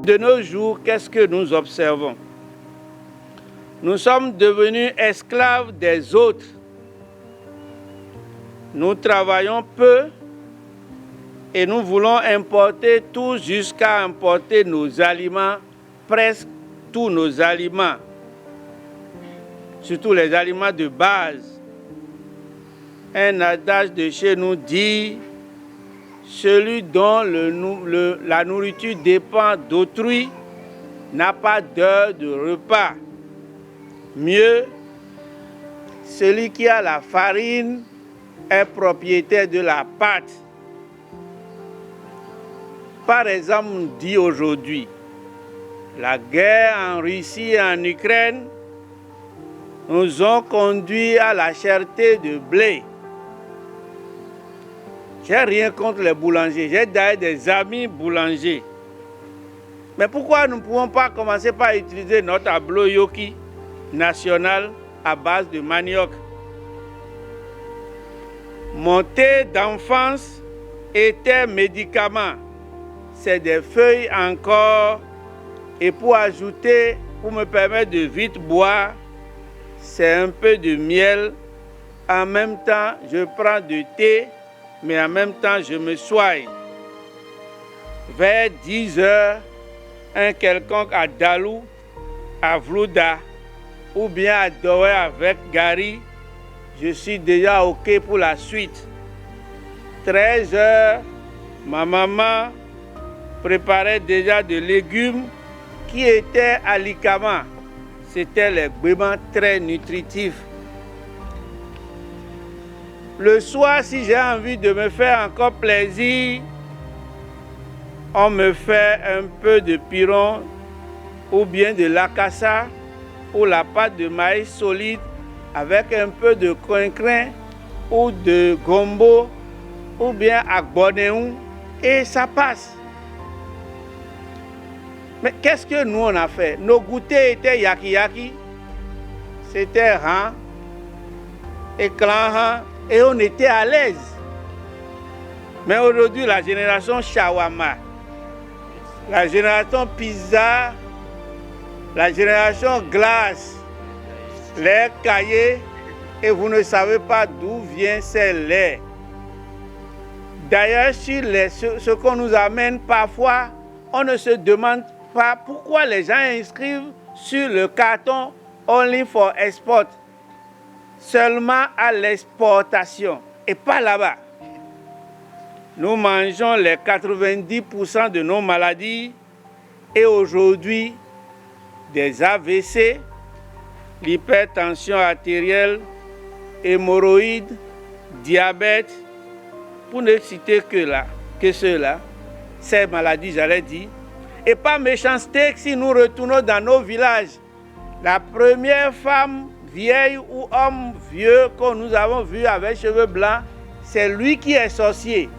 De nos jours, qu'est-ce que nous observons? Nous sommes devenus esclaves des autres. Nous travaillons peu et nous voulons importer tout jusqu'à importer nos aliments, presque tous nos aliments, surtout les aliments de base. Un adage de chez nous dit: celui dont la nourriture dépend d'autrui n'a pas d'heure de repas. Mieux, celui qui a la farine est propriétaire de la pâte. Par exemple, on dit aujourd'hui, la guerre en Russie et en Ukraine nous ont conduit à la cherté de blé. J'ai rien contre les boulangers, j'ai d'ailleurs des amis boulangers. Mais pourquoi nous ne pouvons pas commencer par utiliser notre abloyoki national à base de manioc? Mon thé d'enfance était médicament. C'est des feuilles encore. Et pour ajouter, pour me permettre de vite boire, c'est un peu de miel. En même temps, je prends du thé, mais en même temps, je me soigne. Vers 10 heures, un quelconque à Dalou, à Vlouda, ou bien à Douai avec Gary, je suis déjà OK pour la suite. 13 heures, ma maman préparait déjà des légumes qui étaient à l'Ikama. C'était les gbémans très nutritifs. Le soir, si j'ai envie de me faire encore plaisir, on me fait un peu de piron ou bien de lakassa ou la pâte de maïs solide avec un peu de coincrin ou de gombo ou bien agbonéon et ça passe. Mais qu'est-ce que nous on a fait? Nos goûters étaient yaki-yaki, c'était rang et clan et on était à l'aise. Mais aujourd'hui, la génération shawarma, la génération pizza, la génération glace, les cahiers, et vous ne savez pas d'où vient ces laits. D'ailleurs, sur ce qu'on nous amène parfois, on ne se demande pas pourquoi les gens inscrivent sur le carton Only for Export, seulement à l'exportation et pas là-bas. Nous mangeons les 90% de nos maladies et aujourd'hui, des AVC, l'hypertension artérielle, hémorroïdes, diabète, pour ne citer que ceux-là, ces maladies, j'allais dire. Et pas méchanceté, si nous retournons dans nos villages, la première femme vieille ou homme vieux que nous avons vu avec cheveux blancs, c'est lui qui est sorcier.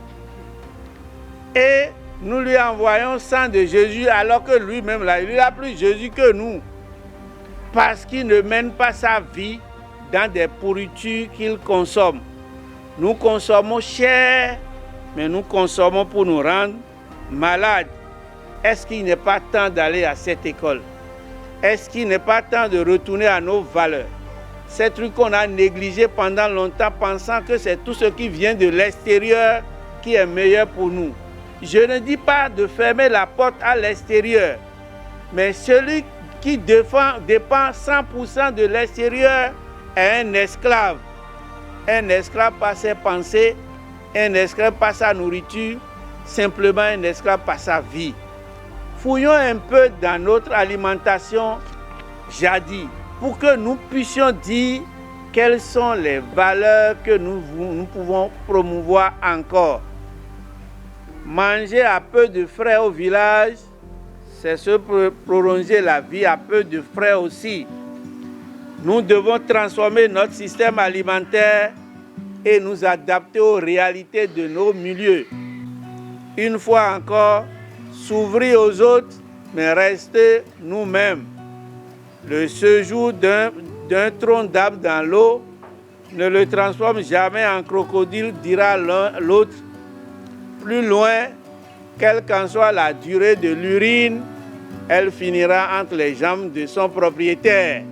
Et nous lui envoyons sang de Jésus alors que lui-même, là, il a plus Jésus que nous. Parce qu'il ne mène pas sa vie dans des pourritures qu'il consomme. Nous consommons cher, mais nous consommons pour nous rendre malades. Est-ce qu'il n'est pas temps d'aller à cette école? Est-ce qu'il n'est pas temps de retourner à nos valeurs? Ces trucs qu'on a négligés pendant longtemps, pensant que c'est tout ce qui vient de l'extérieur qui est meilleur pour nous. Je ne dis pas de fermer la porte à l'extérieur, mais celui qui dépend 100% de l'extérieur est un esclave. Un esclave par ses pensées, un esclave par sa nourriture, simplement un esclave par sa vie. Fouillons un peu dans notre alimentation jadis pour que nous puissions dire quelles sont les valeurs que nous pouvons promouvoir encore. Manger à peu de frais au village, c'est se prolonger la vie à peu de frais aussi. Nous devons transformer notre système alimentaire et nous adapter aux réalités de nos milieux. Une fois encore, s'ouvrir aux autres, mais rester nous-mêmes. Le séjour d'un tronc d'arbre dans l'eau ne le transforme jamais en crocodile, dira l'autre. Plus loin, quelle qu'en soit la durée de l'urine, elle finira entre les jambes de son propriétaire.